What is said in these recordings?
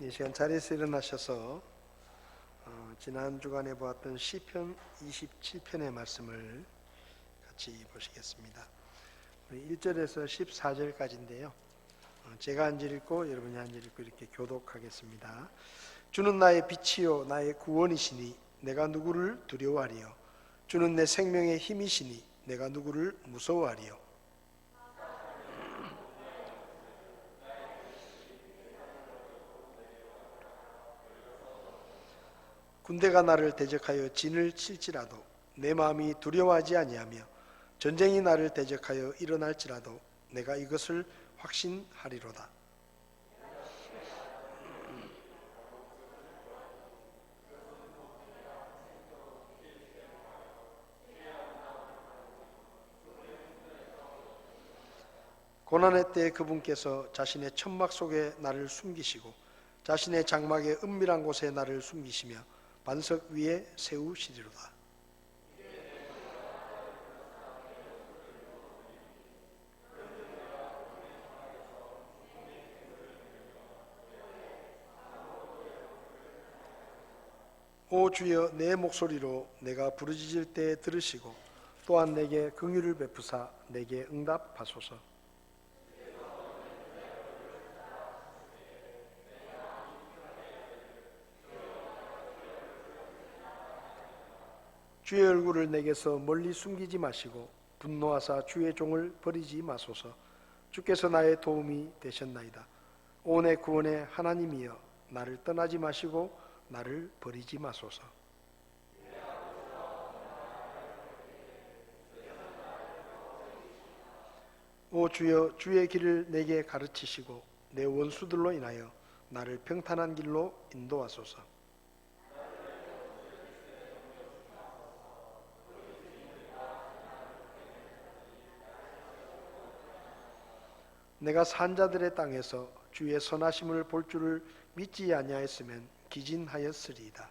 이 시간 자리에서 일어나셔서 지난 주간에 보았던 시편 27편의 말씀을 같이 보시겠습니다. 우리 1절에서 14절까지인데요. 제가 한 절 읽고 여러분이 한 절 읽고 이렇게 교독하겠습니다. 주는 나의 빛이요 나의 구원이시니 내가 누구를 두려워하리요. 주는 내 생명의 힘이시니 내가 누구를 무서워하리요. 군대가 나를 대적하여 진을 칠지라도 내 마음이 두려워하지 아니하며 전쟁이 나를 대적하여 일어날지라도 내가 이것을 확신하리로다. 고난의 때에 그분께서 자신의 천막 속에 나를 숨기시고 자신의 장막의 은밀한 곳에 나를 숨기시며 반석 위에 세우시리로다. 오 주여 내 목소리로 내가 부르짖을 때 들으시고 또한 내게 긍휼을 베푸사 내게 응답하소서. 주의 얼굴을 내게서 멀리 숨기지 마시고 분노하사 주의 종을 버리지 마소서. 주께서 나의 도움이 되셨나이다. 오 내 구원의 하나님이여 나를 떠나지 마시고 나를 버리지 마소서. 오 주여 주의 길을 내게 가르치시고 내 원수들로 인하여 나를 평탄한 길로 인도하소서. 내가 산자들의 땅에서 주의 선하심을 볼 줄을 믿지 아니하였으면 기진하였으리이다.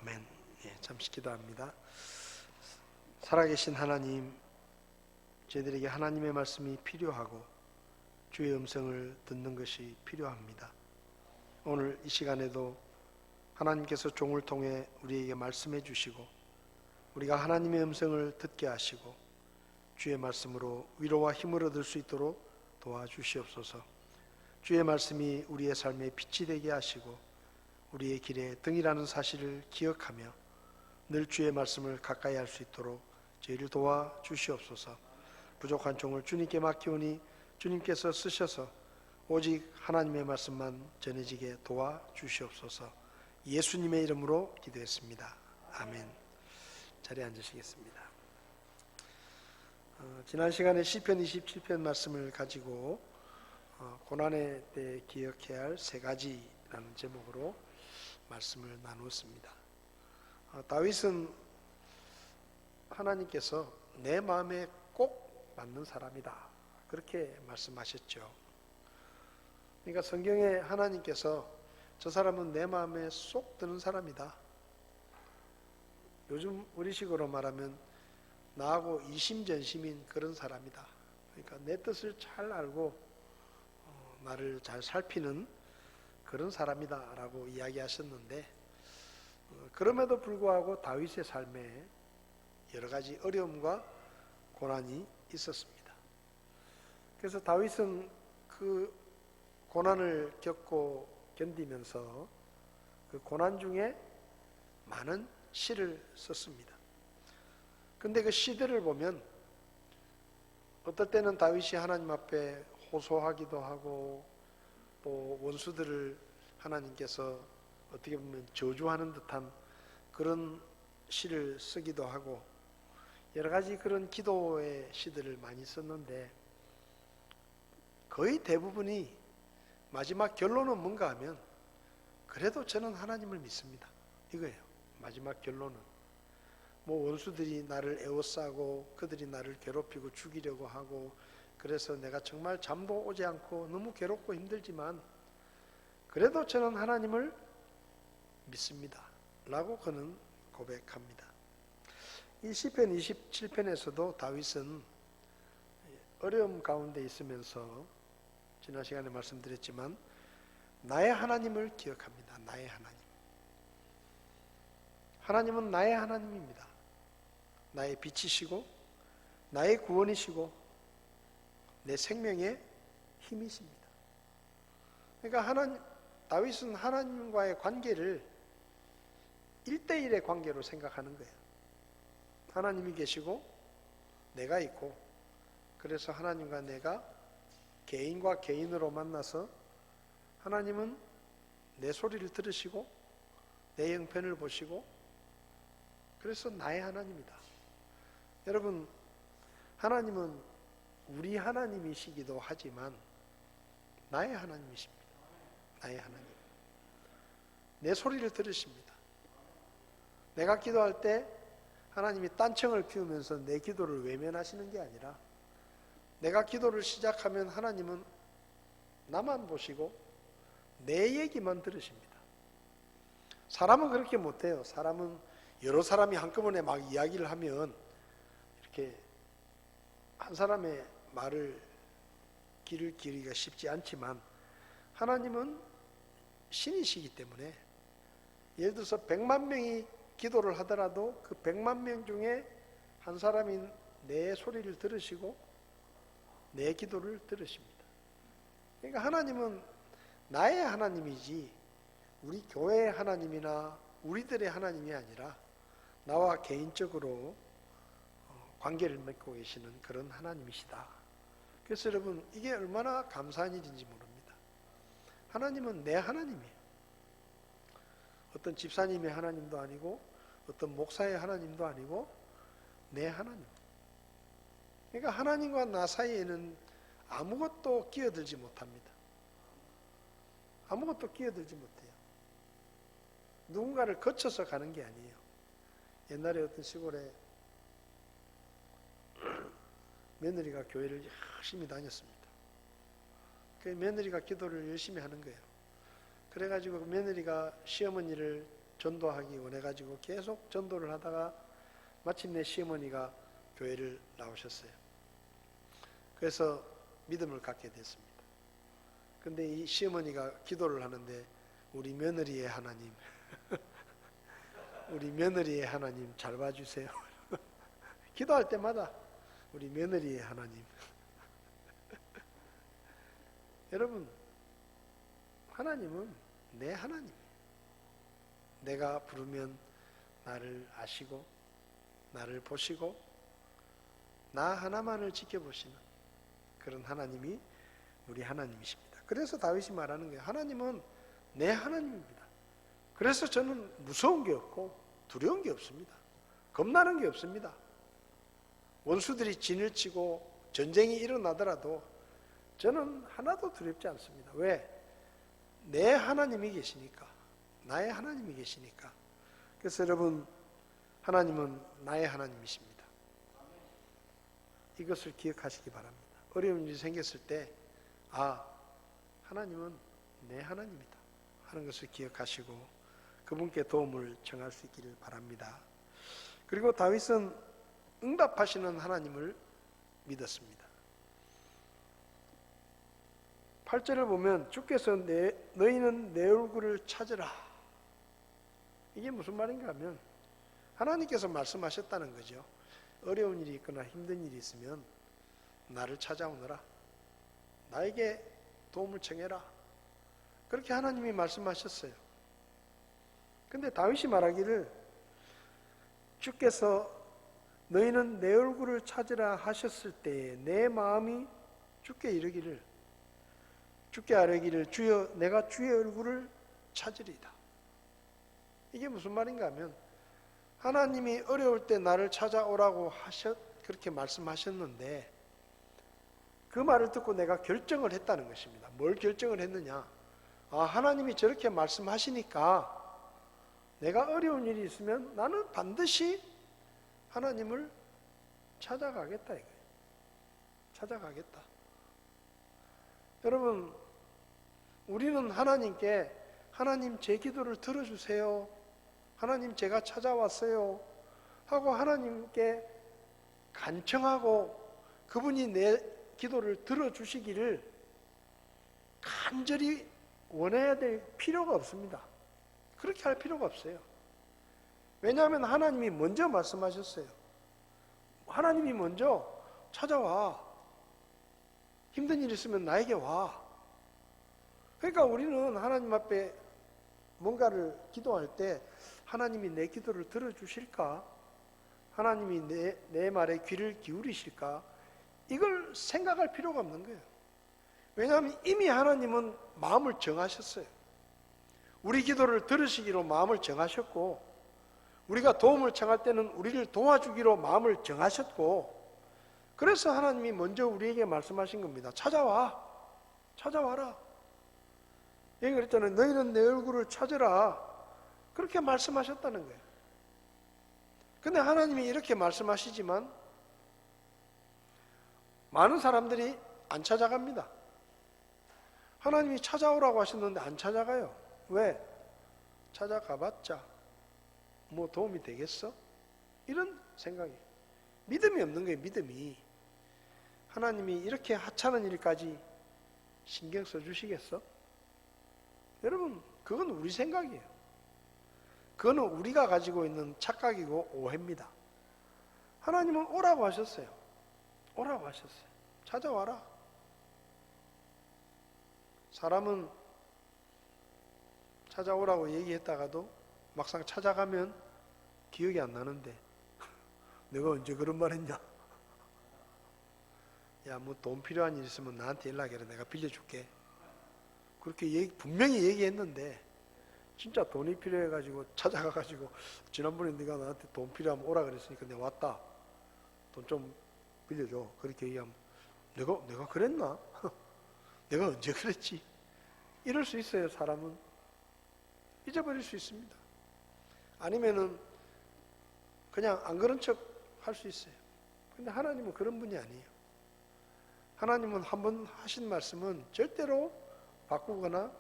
아멘. 잠시 기도합니다. 살아계신 하나님, 저희들에게 하나님의 말씀이 필요하고 주의 음성을 듣는 것이 필요합니다. 오늘 이 시간에도 하나님께서 종을 통해 우리에게 말씀해 주시고 우리가 하나님의 음성을 듣게 하시고 주의 말씀으로 위로와 힘을 얻을 수 있도록 도와주시옵소서. 주의 말씀이 우리의 삶에 빛이 되게 하시고 우리의 길에 등이라는 사실을 기억하며 늘 주의 말씀을 가까이 할 수 있도록 저희를 도와주시옵소서. 부족한 종을 주님께 맡기오니 주님께서 쓰셔서 오직 하나님의 말씀만 전해지게 도와주시옵소서. 예수님의 이름으로 기도했습니다. 아멘. 자리에 앉으시겠습니다. 지난 시간에 시편 27편 말씀을 가지고 고난의 때 기억해야 할 세 가지라는 제목으로 말씀을 나누었습니다. 다윗은 하나님께서 내 마음에 꼭 맞는 사람이다 그렇게 말씀하셨죠. 그러니까 성경에 하나님께서 저 사람은 내 마음에 쏙 드는 사람이다. 요즘 우리식으로 말하면 나하고 이심전심인 그런 사람이다. 그러니까 내 뜻을 잘 알고 나를 잘 살피는 그런 사람이다 라고 이야기하셨는데 그럼에도 불구하고 다윗의 삶에 여러 가지 어려움과 고난이 있었습니다. 그래서 다윗은 그 고난을 겪고 견디면서 그 고난 중에 많은 시를 썼습니다. 근데 그 시들을 보면 어떨 때는 다윗이 하나님 앞에 호소하기도 하고 또 원수들을 하나님께서 어떻게 보면 저주하는 듯한 그런 시를 쓰기도 하고 여러 가지 그런 기도의 시들을 많이 썼는데 거의 대부분이 마지막 결론은 뭔가 하면 그래도 저는 하나님을 믿습니다. 이거예요. 마지막 결론은 원수들이 나를 에워싸고 그들이 나를 괴롭히고 죽이려고 하고 그래서 내가 정말 잠도 오지 않고 너무 괴롭고 힘들지만 그래도 저는 하나님을 믿습니다 라고 그는 고백합니다. 이 시편 27편에서도 다윗은 어려움 가운데 있으면서 지난 시간에 말씀드렸지만 나의 하나님을 기억합니다. 나의 하나님. 하나님은 나의 하나님입니다. 나의 빛이시고 나의 구원이시고 내 생명의 힘이십니다. 그러니까 다윗은 하나님과의 관계를 1대1의 관계로 생각하는 거예요. 하나님이 계시고 내가 있고, 그래서 하나님과 내가 개인과 개인으로 만나서 하나님은 내 소리를 들으시고 내 형편을 보시고, 그래서 나의 하나님이다. 여러분, 하나님은 우리 하나님이시기도 하지만 나의 하나님이십니다. 나의 하나님. 내 소리를 들으십니다. 내가 기도할 때 하나님이 딴청을 피우면서 내 기도를 외면하시는 게 아니라, 내가 기도를 시작하면 하나님은 나만 보시고 내 얘기만 들으십니다. 사람은 그렇게 못해요. 사람은 여러 사람이 한꺼번에 막 이야기를 하면 이렇게 한 사람의 말을 귀를 기르기가 쉽지 않지만, 하나님은 신이시기 때문에 예를 들어서 100만 명이 기도를 하더라도 그 100만 명 중에 한 사람이 내 소리를 들으시고 내 기도를 들으십니다. 그러니까 하나님은 나의 하나님이지 우리 교회의 하나님이나 우리들의 하나님이 아니라 나와 개인적으로 관계를 맺고 계시는 그런 하나님이시다. 그래서 여러분, 이게 얼마나 감사한 일인지 모릅니다. 하나님은 내 하나님이에요. 어떤 집사님의 하나님도 아니고 어떤 목사의 하나님도 아니고 내 하나님. 그러니까 하나님과 나 사이에는 아무것도 끼어들지 못합니다. 아무것도 끼어들지 못해요. 누군가를 거쳐서 가는 게 아니에요. 옛날에 어떤 시골에 며느리가 교회를 열심히 다녔습니다. 그 며느리가 기도를 열심히 하는 거예요. 그래가지고 며느리가 시어머니를 전도하기 원해가지고 계속 전도를 하다가 마침내 시어머니가 교회를 나오셨어요. 그래서 믿음을 갖게 됐습니다. 근데 이 시어머니가 기도를 하는데, 우리 며느리의 하나님, 우리 며느리의 하나님 잘 봐주세요. 기도할 때마다 우리 며느리의 하나님. 여러분, 하나님은 내 하나님. 내가 부르면 나를 아시고 나를 보시고 나 하나만을 지켜보시는 그런 하나님이 우리 하나님이십니다. 그래서 다윗이 말하는 거예요. 하나님은 내 하나님입니다. 그래서 저는 무서운 게 없고 두려운 게 없습니다. 겁나는 게 없습니다. 원수들이 진을 치고 전쟁이 일어나더라도 저는 하나도 두렵지 않습니다. 왜? 내 하나님이 계시니까. 나의 하나님이 계시니까. 그래서 여러분, 하나님은 나의 하나님이십니다. 이것을 기억하시기 바랍니다. 어려운 일이 생겼을 때, 하나님은 내 하나님이다 하는 것을 기억하시고 그분께 도움을 청할 수 있기를 바랍니다. 그리고 다윗은 응답하시는 하나님을 믿었습니다. 8절을 보면 주께서 너희는 내 얼굴을 찾으라. 이게 무슨 말인가 하면 하나님께서 말씀하셨다는 거죠. 어려운 일이 있거나 힘든 일이 있으면 나를 찾아오너라. 나에게 도움을 청해라. 그렇게 하나님이 말씀하셨어요. 근데 다윗이 말하기를 주께서 너희는 내 얼굴을 찾으라 하셨을 때에 내 마음이 주께 이르기를, 주께 아뢰기를 주여 내가 주의 얼굴을 찾으리이다. 이게 무슨 말인가 하면 하나님이 어려울 때 나를 찾아오라고 그렇게 말씀하셨는데 그 말을 듣고 내가 결정을 했다는 것입니다. 뭘 결정을 했느냐? 하나님이 저렇게 말씀하시니까 내가 어려운 일이 있으면 나는 반드시 하나님을 찾아가겠다 이거예요. 찾아가겠다. 여러분, 우리는 하나님께 하나님 제 기도를 들어주세요. 하나님 제가 찾아왔어요. 하고 하나님께 간청하고 그분이 내 기도를 들어주시기를 간절히 원해야 될 필요가 없습니다. 그렇게 할 필요가 없어요. 왜냐하면 하나님이 먼저 말씀하셨어요. 하나님이 먼저 찾아와. 힘든 일 있으면 나에게 와. 그러니까 우리는 하나님 앞에 뭔가를 기도할 때 하나님이 내 기도를 들어주실까? 하나님이 내 말에 귀를 기울이실까? 이걸 생각할 필요가 없는 거예요. 왜냐하면 이미 하나님은 마음을 정하셨어요. 우리 기도를 들으시기로 마음을 정하셨고, 우리가 도움을 청할 때는 우리를 도와주기로 마음을 정하셨고, 그래서 하나님이 먼저 우리에게 말씀하신 겁니다. 찾아와. 찾아와라. 여기 그랬잖아요. 너희는 내 얼굴을 찾으라. 그렇게 말씀하셨다는 거예요. 근데 하나님이 이렇게 말씀하시지만 많은 사람들이 안 찾아갑니다. 하나님이 찾아오라고 하셨는데 안 찾아가요. 왜? 찾아가봤자 뭐 도움이 되겠어? 이런 생각이. 믿음이 없는 거예요. 믿음이. 하나님이 이렇게 하찮은 일까지 신경 써주시겠어? 여러분, 그건 우리 생각이에요. 그거는 우리가 가지고 있는 착각이고 오해입니다. 하나님은 오라고 하셨어요. 오라고 하셨어요. 찾아와라. 사람은 찾아오라고 얘기했다가도 막상 찾아가면 기억이 안 나는데 내가 언제 그런 말 했냐? 야, 뭐 돈 필요한 일 있으면 나한테 연락해라. 내가 빌려줄게. 그렇게 분명히 얘기했는데 진짜 돈이 필요해가지고 찾아가가지고 지난번에 네가 나한테 돈 필요하면 오라 그랬으니까 내가 왔다. 돈 좀 빌려줘. 그렇게 얘기하면 내가 그랬나? 내가 언제 그랬지? 이럴 수 있어요. 사람은 잊어버릴 수 있습니다. 아니면은 그냥 안 그런 척 할 수 있어요. 근데 하나님은 그런 분이 아니에요. 하나님은 한번 하신 말씀은 절대로 바꾸거나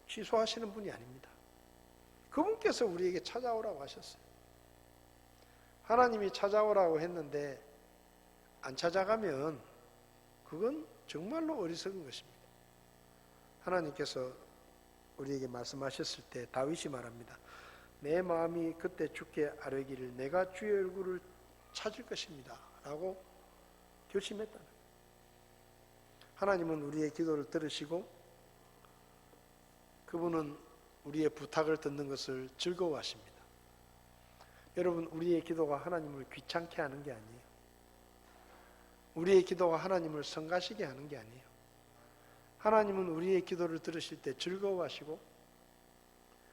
취소하시는 분이 아닙니다. 그분께서 우리에게 찾아오라고 하셨어요. 하나님이 찾아오라고 했는데 안 찾아가면 그건 정말로 어리석은 것입니다. 하나님께서 우리에게 말씀하셨을 때 다윗이 말합니다. 내 마음이 그때 주께 아뢰기를 내가 주의 얼굴을 찾을 것입니다. 라고 결심했다는 거예요. 하나님은 우리의 기도를 들으시고 그분은 우리의 부탁을 듣는 것을 즐거워하십니다. 여러분, 우리의 기도가 하나님을 귀찮게 하는 게 아니에요. 우리의 기도가 하나님을 성가시게 하는 게 아니에요. 하나님은 우리의 기도를 들으실 때 즐거워하시고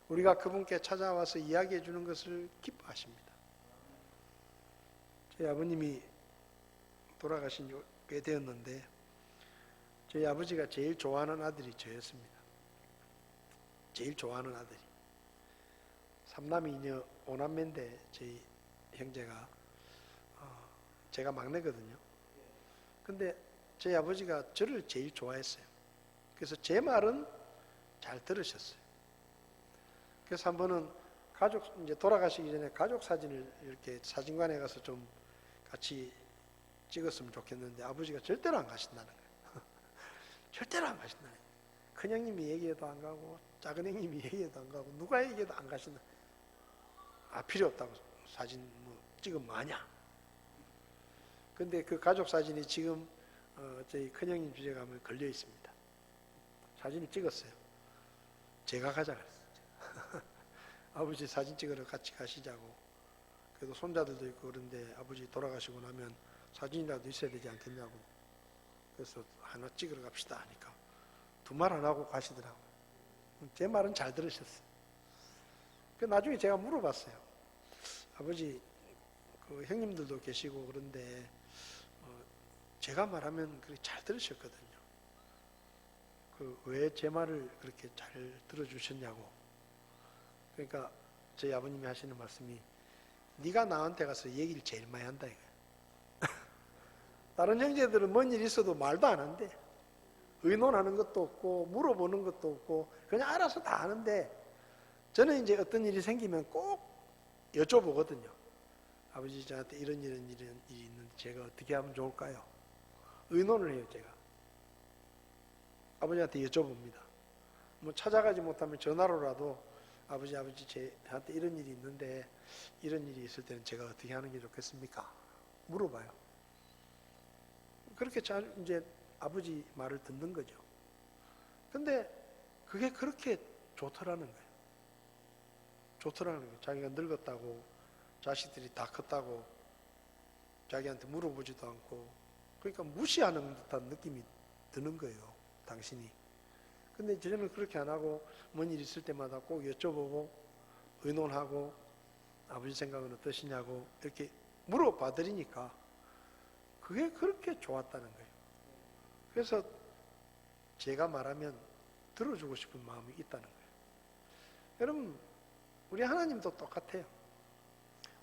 우리가 그분께 찾아와서 이야기해 주는 것을 기뻐하십니다. 저희 아버님이 돌아가신 지 꽤 되었는데 저희 아버지가 제일 좋아하는 아들이 저였습니다. 제일 좋아하는 아들이. 삼남이 이녀 오남매인데 저희 형제가 제가 막내거든요. 근데 저희 아버지가 저를 제일 좋아했어요. 그래서 제 말은 잘 들으셨어요. 그래서 한 번은 이제 돌아가시기 전에 가족 사진을 이렇게 사진관에 가서 좀 같이 찍었으면 좋겠는데 아버지가 절대로 안 가신다는 거예요. 절대로 안 가신다는 거예요. 큰형님이 얘기해도 안 가고 작은 형님이 얘기해도 안 가고 누가 얘기해도 안 가신다. 필요 없다고 사진 뭐 찍으면 뭐하냐. 근데 그 가족 사진이 지금 저희 큰형님 집에 가면 걸려 있습니다. 사진을 찍었어요. 제가 가자 그랬어요. 아버지 사진 찍으러 같이 가시자고. 그래도 손자들도 있고 그런데 아버지 돌아가시고 나면 사진이라도 있어야 되지 않겠냐고. 그래서 하나 찍으러 갑시다 하니까 두 말 안 하고 가시더라고요. 제 말은 잘 들으셨어요. 나중에 제가 물어봤어요. 아버지, 그 형님들도 계시고 그런데 제가 말하면 그렇게 잘 들으셨거든요. 왜 제 말을 그렇게 잘 들어주셨냐고. 그러니까 저희 아버님이 하시는 말씀이 네가 나한테 가서 얘기를 제일 많이 한다 이거야. 다른 형제들은 뭔 일 있어도 말도 안 한대. 의논하는 것도 없고 물어보는 것도 없고 그냥 알아서 다 하는데 저는 이제 어떤 일이 생기면 꼭 여쭤보거든요. 아버지 저한테 이런 일이 있는데 제가 어떻게 하면 좋을까요? 의논을 해요. 제가 아버지한테 여쭤봅니다. 뭐 찾아가지 못하면 전화로라도 아버지 저한테 이런 일이 있는데 이런 일이 있을 때는 제가 어떻게 하는 게 좋겠습니까? 물어봐요. 그렇게 이제 아버지 말을 듣는 거죠. 근데 그게 그렇게 좋더라는 거예요. 좋더라는 거예요. 자기가 늙었다고, 자식들이 다 컸다고 자기한테 물어보지도 않고, 그러니까 무시하는 듯한 느낌이 드는 거예요. 당신이. 근데 저는 그렇게 안 하고 뭔 일 있을 때마다 꼭 여쭤보고 의논하고 아버지 생각은 어떠시냐고 이렇게 물어봐드리니까 그게 그렇게 좋았다는 거예요. 그래서 제가 말하면 들어주고 싶은 마음이 있다는 거예요. 여러분, 우리 하나님도 똑같아요.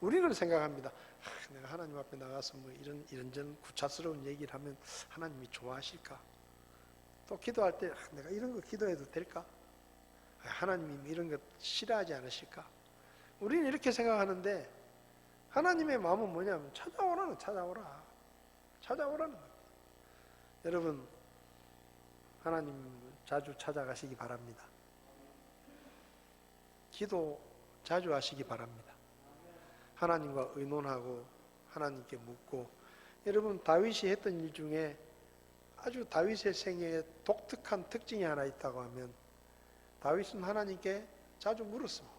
우리는 생각합니다. 내가 하나님 앞에 나가서 뭐 이런저런 구차스러운 얘기를 하면 하나님이 좋아하실까? 또 기도할 때 내가 이런 거 기도해도 될까? 하나님이 이런 거 싫어하지 않으실까? 우리는 이렇게 생각하는데 하나님의 마음은 뭐냐면 찾아오라는 거예요. 여러분, 하나님 자주 찾아가시기 바랍니다. 기도 자주 하시기 바랍니다. 하나님과 의논하고 하나님께 묻고. 여러분, 다윗이 했던 일 중에 아주 다윗의 생애에 독특한 특징이 하나 있다고 하면 다윗은 하나님께 자주 물었습니다.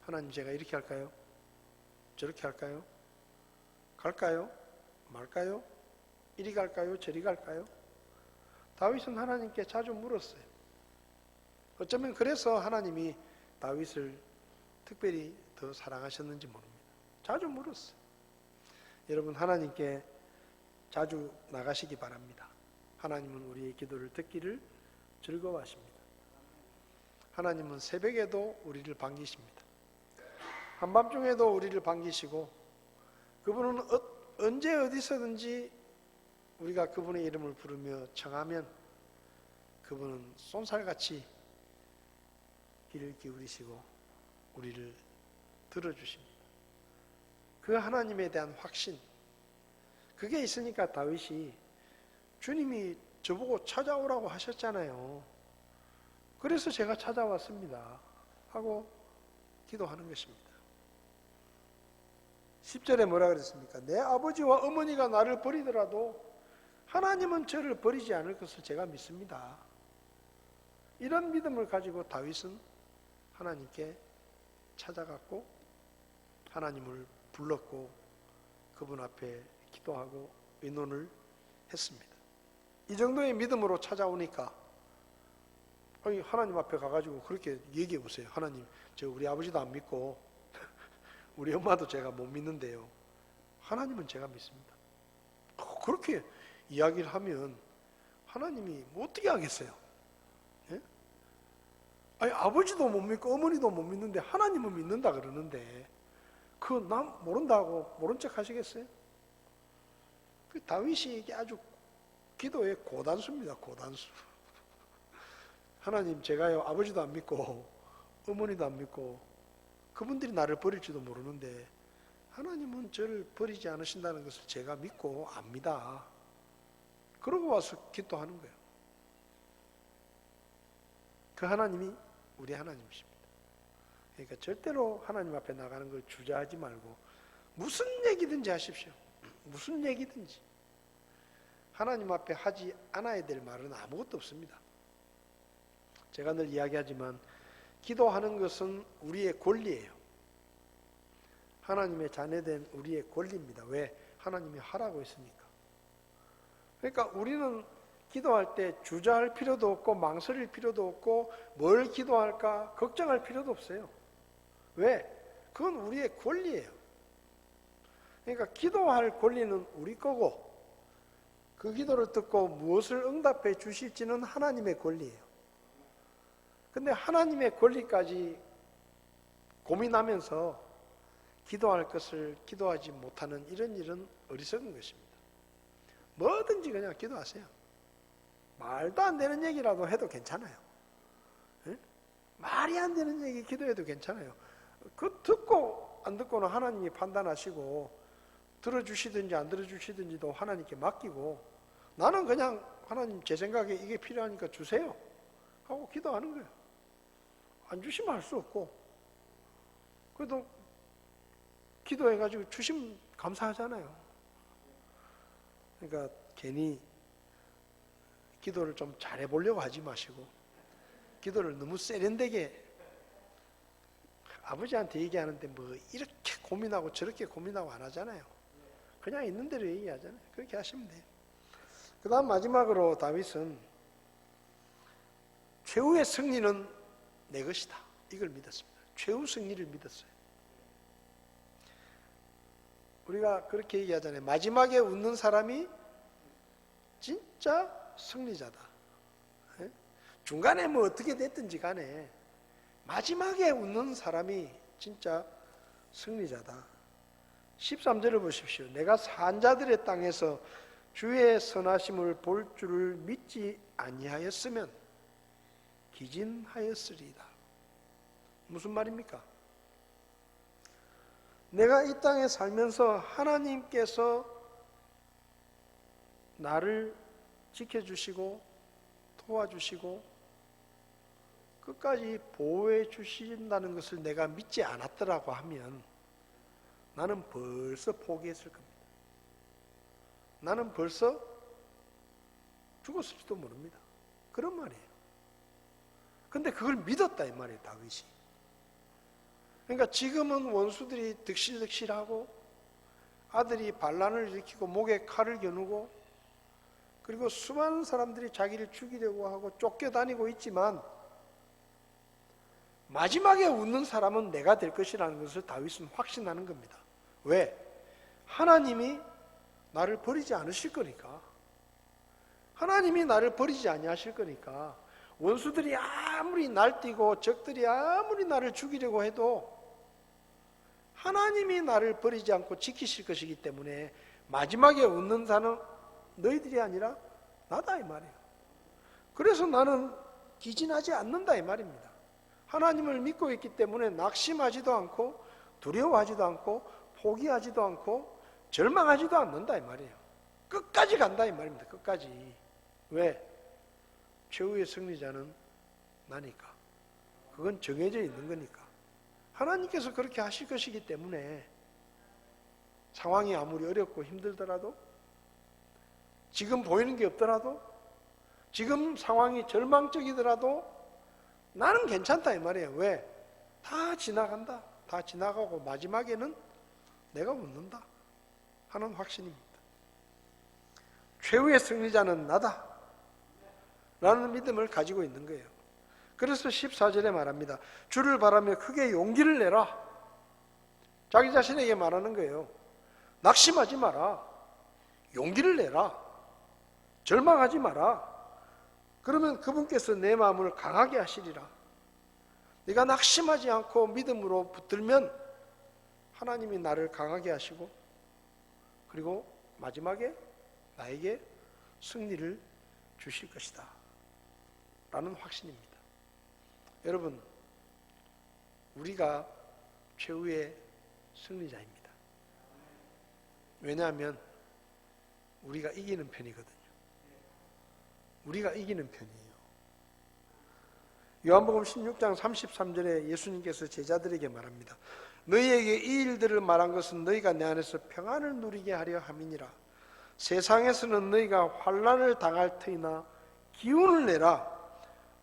하나님, 제가 이렇게 할까요? 저렇게 할까요? 갈까요? 말까요? 이리 갈까요? 저리 갈까요? 다윗은 하나님께 자주 물었어요. 어쩌면 그래서 하나님이 다윗을 특별히 더 사랑하셨는지 모릅니다. 자주 물었어요. 여러분, 하나님께 자주 나가시기 바랍니다. 하나님은 우리의 기도를 듣기를 즐거워하십니다. 하나님은 새벽에도 우리를 반기십니다. 한밤중에도 우리를 반기시고, 그분은 언제 어디서든지 우리가 그분의 이름을 부르며 청하면 그분은 쏜살같이 귀를 기울이시고 우리를 들어주십니다. 그 하나님에 대한 확신, 그게 있으니까 다윗이 주님이 저보고 찾아오라고 하셨잖아요. 그래서 제가 찾아왔습니다 하고 기도하는 것입니다. 10절에 뭐라 그랬습니까? 내 아버지와 어머니가 나를 버리더라도 하나님은 저를 버리지 않을 것을 제가 믿습니다. 이런 믿음을 가지고 다윗은 하나님께 찾아갔고 하나님을 불렀고 그분 앞에 기도하고 의논을 했습니다. 이 정도의 믿음으로 찾아오니까 하나님 앞에 가가지고 그렇게 얘기해 보세요. 하나님, 저 우리 아버지도 안 믿고 우리 엄마도 제가 못 믿는데요. 하나님은 제가 믿습니다. 그렇게 이야기를 하면 하나님이 뭐 어떻게 하겠어요? 예? 아니, 아버지도 못 믿고 어머니도 못 믿는데 하나님은 믿는다 그러는데 그 남 모른다고 모른 척 하시겠어요? 그 다윗이 이게 아주 기도의 고단수입니다. 고단수. 하나님, 제가요 아버지도 안 믿고 어머니도 안 믿고 그분들이 나를 버릴지도 모르는데 하나님은 저를 버리지 않으신다는 것을 제가 믿고 압니다. 그러고 와서 기도하는 거예요. 그 하나님이 우리 하나님이십니다. 그러니까 절대로 하나님 앞에 나가는 걸 주저하지 말고 무슨 얘기든지 하십시오. 무슨 얘기든지. 하나님 앞에 하지 않아야 될 말은 아무것도 없습니다. 제가 늘 이야기하지만 기도하는 것은 우리의 권리예요. 하나님의 자녀된 우리의 권리입니다. 왜? 하나님이 하라고 했으니까. 그러니까 우리는 기도할 때 주저할 필요도 없고 망설일 필요도 없고 뭘 기도할까 걱정할 필요도 없어요. 왜? 그건 우리의 권리예요. 그러니까 기도할 권리는 우리 거고 그 기도를 듣고 무엇을 응답해 주실지는 하나님의 권리예요. 근데 하나님의 권리까지 고민하면서 기도할 것을 기도하지 못하는 이런 일은 어리석은 것입니다. 뭐든지 그냥 기도하세요. 말도 안 되는 얘기라도 해도 괜찮아요. 에? 말이 안 되는 얘기 기도해도 괜찮아요. 그 듣고 안 듣고는 하나님이 판단하시고 들어주시든지 안 들어주시든지도 하나님께 맡기고 나는 그냥 하나님 제 생각에 이게 필요하니까 주세요 하고 기도하는 거예요. 안 주시면 할 수 없고 그래도 기도해가지고 주시면 감사하잖아요. 그러니까 괜히 기도를 좀 잘해보려고 하지 마시고 기도를 너무 세련되게 아버지한테 얘기하는데 뭐 이렇게 고민하고 저렇게 고민하고 안 하잖아요. 그냥 있는 대로 얘기하잖아요. 그렇게 하시면 돼요. 그 다음 마지막으로 다윗은 최후의 승리는 내 것이다 이걸 믿었습니다. 최후 승리를 믿었어요. 우리가 그렇게 얘기하잖아요. 마지막에 웃는 사람이 진짜 승리자다. 중간에 뭐 어떻게 됐든지 간에 마지막에 웃는 사람이 진짜 승리자다. 13절을 보십시오. 내가 산자들의 땅에서 주의 선하심을 볼 줄을 믿지 아니하였으면 기진하였으리이다. 무슨 말입니까? 내가 이 땅에 살면서 하나님께서 나를 지켜주시고 도와주시고 끝까지 보호해 주신다는 것을 내가 믿지 않았더라고 하면 나는 벌써 포기했을 겁니다. 나는 벌써 죽었을지도 모릅니다. 그런 말이에요. 근데 그걸 믿었다 이 말이에요, 다윗이. 그러니까 지금은 원수들이 득실득실하고 아들이 반란을 일으키고 목에 칼을 겨누고 그리고 수많은 사람들이 자기를 죽이려고 하고 쫓겨다니고 있지만 마지막에 웃는 사람은 내가 될 것이라는 것을 다윗은 확신하는 겁니다. 왜? 하나님이 나를 버리지 않으실 거니까. 하나님이 나를 버리지 아니하실 거니까. 원수들이 아무리 날뛰고 적들이 아무리 나를 죽이려고 해도 하나님이 나를 버리지 않고 지키실 것이기 때문에 마지막에 웃는 자는 너희들이 아니라 나다 이 말이에요. 그래서 나는 기진하지 않는다 이 말입니다. 하나님을 믿고 있기 때문에 낙심하지도 않고 두려워하지도 않고 포기하지도 않고 절망하지도 않는다 이 말이에요. 끝까지 간다 이 말입니다. 끝까지. 왜? 최후의 승리자는 나니까. 그건 정해져 있는 거니까. 하나님께서 그렇게 하실 것이기 때문에 상황이 아무리 어렵고 힘들더라도 지금 보이는 게 없더라도 지금 상황이 절망적이더라도 나는 괜찮다 이 말이에요. 왜? 다 지나간다. 다 지나가고 마지막에는 내가 웃는다 하는 확신입니다. 최후의 승리자는 나다 라는 믿음을 가지고 있는 거예요. 그래서 14절에 말합니다. 주를 바라며 크게 용기를 내라. 자기 자신에게 말하는 거예요. 낙심하지 마라. 용기를 내라. 절망하지 마라. 그러면 그분께서 내 마음을 강하게 하시리라. 네가 낙심하지 않고 믿음으로 붙들면 하나님이 나를 강하게 하시고 그리고 마지막에 나에게 승리를 주실 것이다 라는 확신입니다. 여러분, 우리가 최후의 승리자입니다. 왜냐하면 우리가 이기는 편이거든요. 우리가 이기는 편이에요. 요한복음 16장 33절에 예수님께서 제자들에게 말합니다. 너희에게 이 일들을 말한 것은 너희가 내 안에서 평안을 누리게 하려 함이니라. 세상에서는 너희가 환난을 당할 터이나 기운을 내라.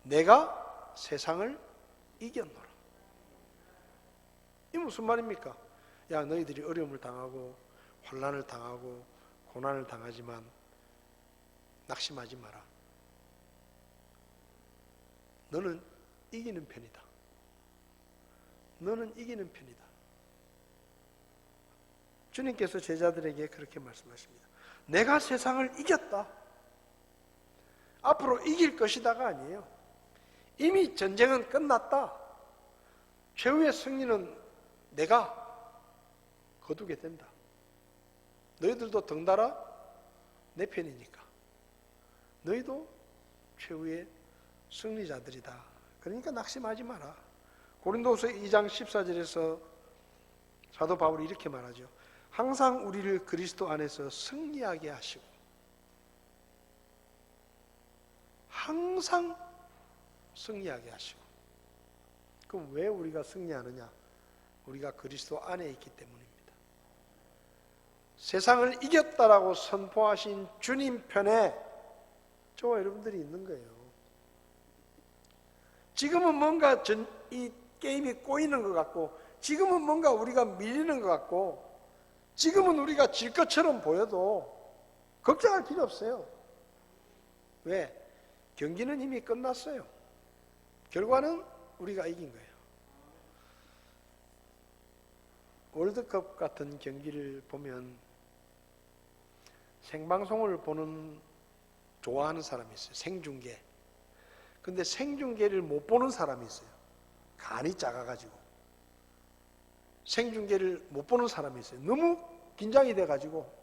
내가 세상을 이겼노라. 이 무슨 말입니까? 야, 너희들이 어려움을 당하고 환난을 당하고 고난을 당하지만 낙심하지 마라. 너는 이기는 편이다. 너는 이기는 편이다. 주님께서 제자들에게 그렇게 말씀하십니다. 내가 세상을 이겼다. 앞으로 이길 것이다가 아니에요. 이미 전쟁은 끝났다. 최후의 승리는 내가 거두게 된다. 너희들도 덩달아 내 편이니까. 너희도 최후의 승리자들이다. 그러니까 낙심하지 마라. 고린도후서 2장 14절에서 사도 바울이 이렇게 말하죠. 항상 우리를 그리스도 안에서 승리하게 하시고, 항상 승리하게 하시고. 그럼 왜 우리가 승리하느냐? 우리가 그리스도 안에 있기 때문입니다. 세상을 이겼다라고 선포하신 주님 편에 저와 여러분들이 있는 거예요. 지금은 뭔가 이 게임이 꼬이는 것 같고, 지금은 뭔가 우리가 밀리는 것 같고, 지금은 우리가 질 것처럼 보여도 걱정할 필요 없어요. 왜? 경기는 이미 끝났어요. 결과는 우리가 이긴 거예요. 월드컵 같은 경기를 보면 생방송을 좋아하는 사람이 있어요. 생중계. 근데 생중계를 못 보는 사람이 있어요. 간이 작아가지고. 생중계를 못 보는 사람이 있어요. 너무 긴장이 돼가지고.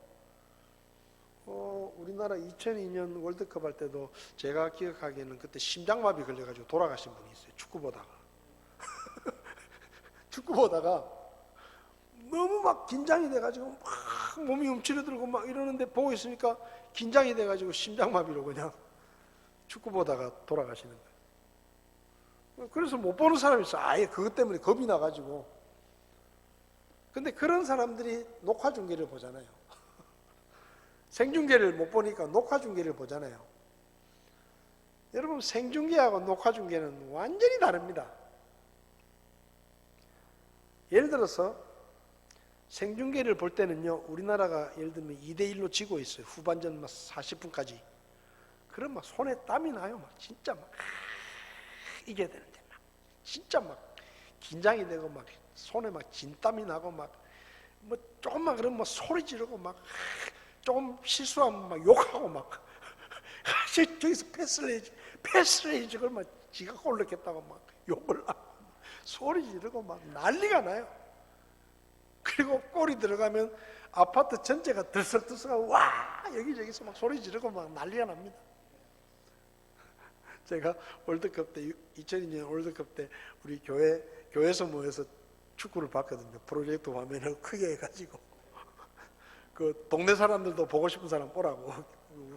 우리나라 2002년 월드컵 할 때도 제가 기억하기에는 그때 심장마비 걸려가지고 돌아가신 분이 있어요. 축구 보다가. 축구 보다가 너무 막 긴장이 돼가지고 막 몸이 움츠러들고 막 이러는데 보고 있으니까 긴장이 돼가지고 심장마비로 그냥 축구 보다가 돌아가시는 거예요. 그래서 못 보는 사람이 있어요. 아예 그것 때문에 겁이 나가지고. 근데 그런 사람들이 녹화 중계를 보잖아요. 생중계를 못 보니까 녹화 중계를 보잖아요. 여러분, 생중계하고 녹화 중계는 완전히 다릅니다. 예를 들어서 생중계를 볼 때는요, 우리나라가 예를 들면 2대1로 지고 있어요. 후반전 막 40분까지. 그럼 막 손에 땀이 나요. 막 진짜 막 이겨야 되는데 막 진짜 막 긴장이 되고 막 손에 막 진땀이 나고 막 뭐 조금만 그러면 막 소리 지르고 막 조금 실수하면 막 욕하고 막 저기서 패스를 해야지 그걸 막 지가 골 넣겠다고 막 욕을 하고 소리 지르고 막 난리가 나요. 그리고 골이 들어가면 아파트 전체가 들썩들썩하고 와 여기저기서 막 소리 지르고 막 난리가 납니다. 제가 월드컵 때 2002년 월드컵 때 우리 교회에서 모여서 축구를 봤거든요. 프로젝트 화면을 크게 해가지고 그 동네 사람들도 보고 싶은 사람 보라고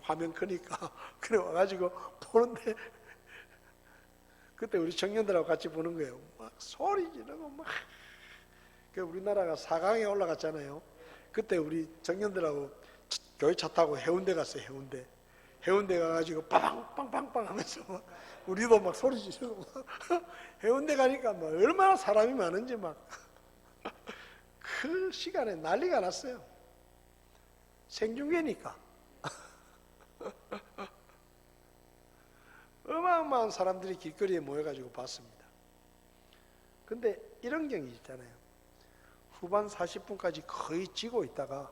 화면 크니까 그래 와가지고 보는데 그때 우리 청년들하고 같이 보는 거예요. 막 소리 지르고 막 그 우리나라가 4강에 올라갔잖아요. 그때 우리 청년들하고 교회 차 타고 해운대 갔어요. 해운대 가가지고 빵빵빵빵 하면서 막 우리도 막 소리 지르고 막 해운대 가니까 막 얼마나 사람이 많은지 막 그 시간에 난리가 났어요. 생중계니까 어마어마한 사람들이 길거리에 모여가지고 봤습니다. 근데 이런 경기 있잖아요. 후반 40분까지 거의 지고 있다가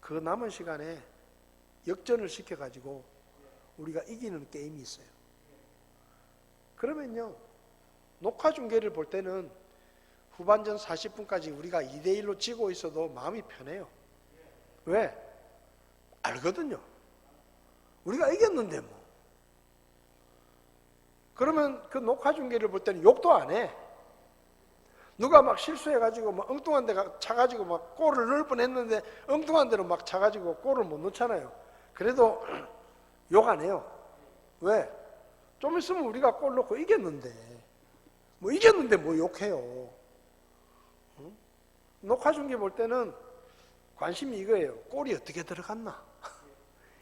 그 남은 시간에 역전을 시켜가지고 우리가 이기는 게임이 있어요. 그러면요, 녹화 중계를 볼 때는 후반전 40분까지 우리가 2대1로 지고 있어도 마음이 편해요. 왜? 알거든요. 우리가 이겼는데 뭐. 그러면 그 녹화 중계를 볼 때는 욕도 안 해. 누가 막 실수해가지고 막 엉뚱한 데 차가지고 막 골을 넣을 뻔했는데 엉뚱한 데로 막 차가지고 골을 못 넣잖아요. 그래도 욕 안 해요. 왜? 좀 있으면 우리가 골 넣고 이겼는데 뭐 욕해요. 응? 녹화 중계 볼 때는 관심이 이거예요. 골이 어떻게 들어갔나?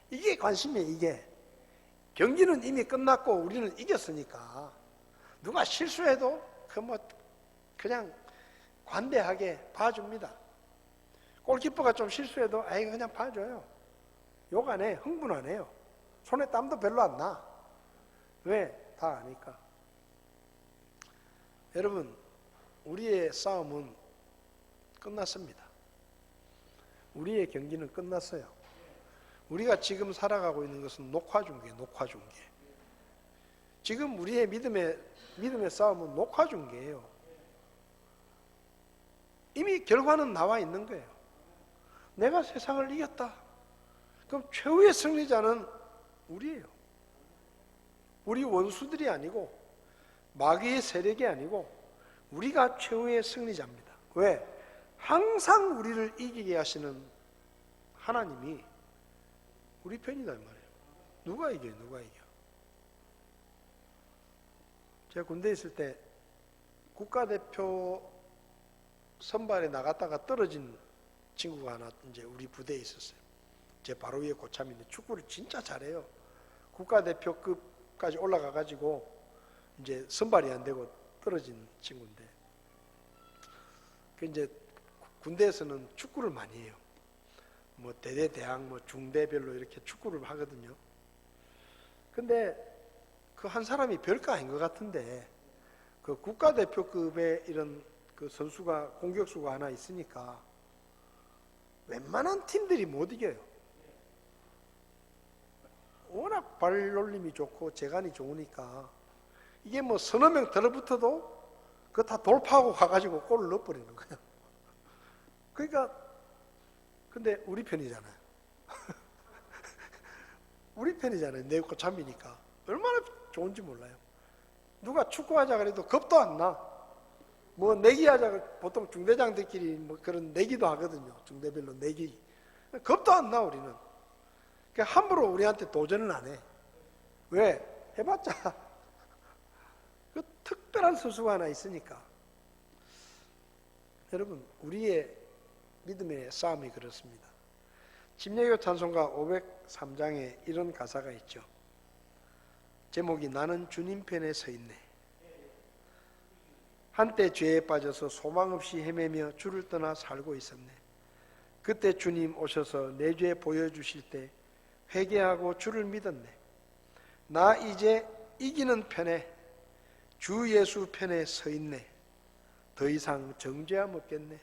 이게 관심이에요. 이게 경기는 이미 끝났고 우리는 이겼으니까 누가 실수해도 그냥 관대하게 봐줍니다. 골키퍼가 좀 실수해도 그냥 봐줘요. 욕 안 해. 흥분 안 해요. 손에 땀도 별로 안 나. 왜? 다 아니까. 여러분, 우리의 싸움은 끝났습니다. 우리의 경기는 끝났어요. 우리가 지금 살아가고 있는 것은 녹화중계. 지금 우리의 믿음의 싸움은 녹화중계예요. 이미 결과는 나와 있는 거예요. 내가 세상을 이겼다. 그럼 최후의 승리자는 우리예요. 우리 원수들이 아니고 마귀의 세력이 아니고 우리가 최후의 승리자입니다. 왜? 항상 우리를 이기게 하시는 하나님이 우리 편이다 이 말이에요. 누가 이겨요? 누가 이겨? 제가 군대에 있을 때 국가대표 선발에 나갔다가 떨어진 친구가 하나 이제 우리 부대에 있었어요. 제 바로 위에 고참인데 축구를 진짜 잘해요. 국가대표급까지 올라가가지고 이제 선발이 안 되고 떨어진 친구인데, 그 이제 군대에서는 축구를 많이 해요. 뭐 대대, 대학, 뭐 중대별로 이렇게 축구를 하거든요. 근데 그 한 사람이 별거 아닌 것 같은데, 그 국가대표급의 이런 그 선수가, 공격수가 하나 있으니까 웬만한 팀들이 못 이겨요. 워낙 발놀림이 좋고 재간이 좋으니까 이게 뭐 서너 명 들어붙어도 그거 다 돌파하고 가가지고 골을 넣어버리는 거예요. 그러니까 근데 우리 편이잖아요. 우리 편이잖아요. 내 고참이니까 얼마나 좋은지 몰라요. 누가 축구하자 그래도 겁도 안 나. 뭐 내기하자, 보통 중대장들끼리 뭐 그런 내기도 하거든요. 중대별로 내기. 겁도 안 나 우리는. 그러니까 함부로 우리한테 도전을 안 해. 왜? 해봤자 그 특별한 선수가 하나 있으니까. 여러분, 우리의 믿음의 싸움이 그렇습니다. 침례교 찬송가 503장에 이런 가사가 있죠. 제목이 나는 주님 편에 서 있네. 한때 죄에 빠져서 소망 없이 헤매며 주를 떠나 살고 있었네. 그때 주님 오셔서 내 죄 보여주실 때 회개하고 주를 믿었네. 나 이제 이기는 편에, 주 예수 편에 서 있네. 더 이상 정죄함 없겠네.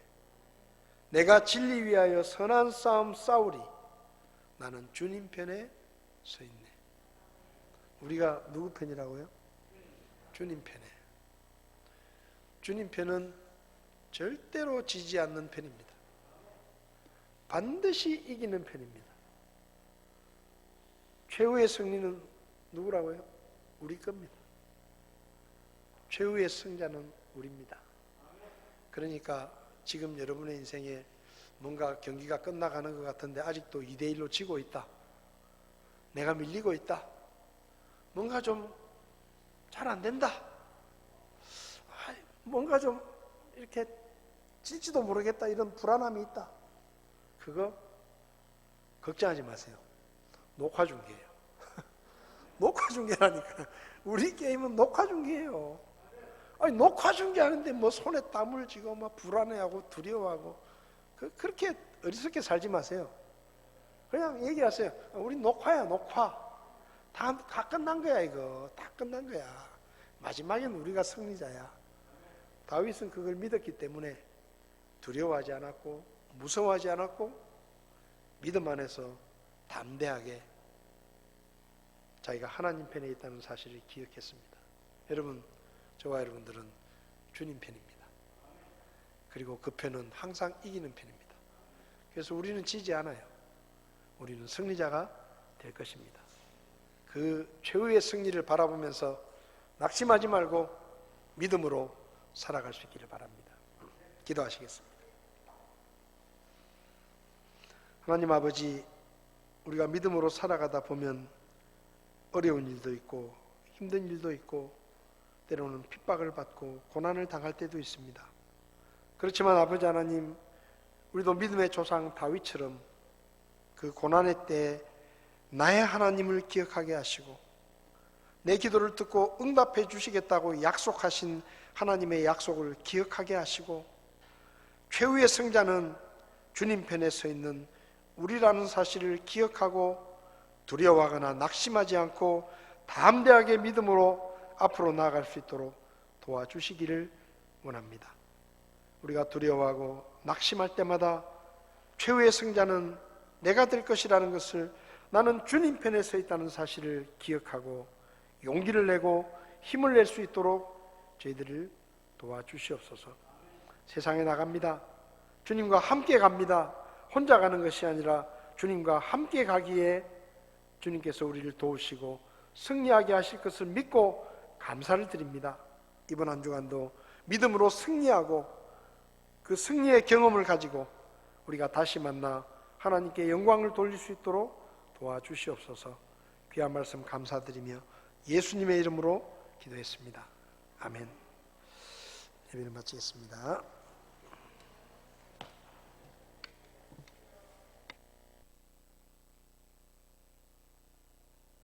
내가 진리 위하여 선한 싸움 싸우리. 나는 주님 편에 서 있네. 우리가 누구 편이라고요? 주님 편에. 주님 편은 절대로 지지 않는 편입니다. 반드시 이기는 편입니다. 최후의 승리는 누구라고요? 우리 겁니다. 최후의 승자는 우리입니다. 그러니까 지금 여러분의 인생에 뭔가 경기가 끝나가는 것 같은데 아직도 2대1로 지고 있다. 내가 밀리고 있다. 뭔가 좀 잘 안 된다. 뭔가 좀 이렇게 질지도 모르겠다. 이런 불안함이 있다. 그거 걱정하지 마세요. 녹화 중계예요. 녹화 중계라니까. 우리 게임은 녹화 중계예요. 아니, 녹화 중계하는데 뭐 손에 땀을 쥐고 막 불안해하고 두려워하고 그렇게 어리석게 살지 마세요. 그냥 얘기하세요. 우리 녹화야, 녹화. 다 끝난 거야, 이거. 다 끝난 거야. 마지막엔 우리가 승리자야. 다윗은 그걸 믿었기 때문에 두려워하지 않았고 무서워하지 않았고 믿음 안에서 담대하게 자기가 하나님 편에 있다는 사실을 기억했습니다. 여러분, 저와 여러분들은 주님 편입니다. 그리고 그 편은 항상 이기는 편입니다. 그래서 우리는 지지 않아요. 우리는 승리자가 될 것입니다. 그 최후의 승리를 바라보면서 낙심하지 말고 믿음으로 살아갈 수 있기를 바랍니다. 기도하시겠습니다. 하나님 아버지, 우리가 믿음으로 살아가다 보면 어려운 일도 있고 힘든 일도 있고 때로는 핍박을 받고 고난을 당할 때도 있습니다. 그렇지만 아버지 하나님, 우리도 믿음의 조상 다윗처럼 그 고난의 때에 나의 하나님을 기억하게 하시고 내 기도를 듣고 응답해 주시겠다고 약속하신 하나님의 약속을 기억하게 하시고 최후의 승자는 주님 편에 서 있는 우리라는 사실을 기억하고 두려워하거나 낙심하지 않고 담대하게 믿음으로 앞으로 나아갈 수 있도록 도와주시기를 원합니다. 우리가 두려워하고 낙심할 때마다 최후의 승자는 내가 될 것이라는 것을, 나는 주님 편에 서 있다는 사실을 기억하고 용기를 내고 힘을 낼 수 있도록 저희들을 도와주시옵소서. 세상에 나갑니다. 주님과 함께 갑니다. 혼자 가는 것이 아니라 주님과 함께 가기에 주님께서 우리를 도우시고 승리하게 하실 것을 믿고 감사를 드립니다. 이번 한 주간도 믿음으로 승리하고 그 승리의 경험을 가지고 우리가 다시 만나 하나님께 영광을 돌릴 수 있도록 도와주시옵소서. 귀한 말씀 감사드리며 예수님의 이름으로 기도했습니다. 아멘. 예배를 마치겠습니다.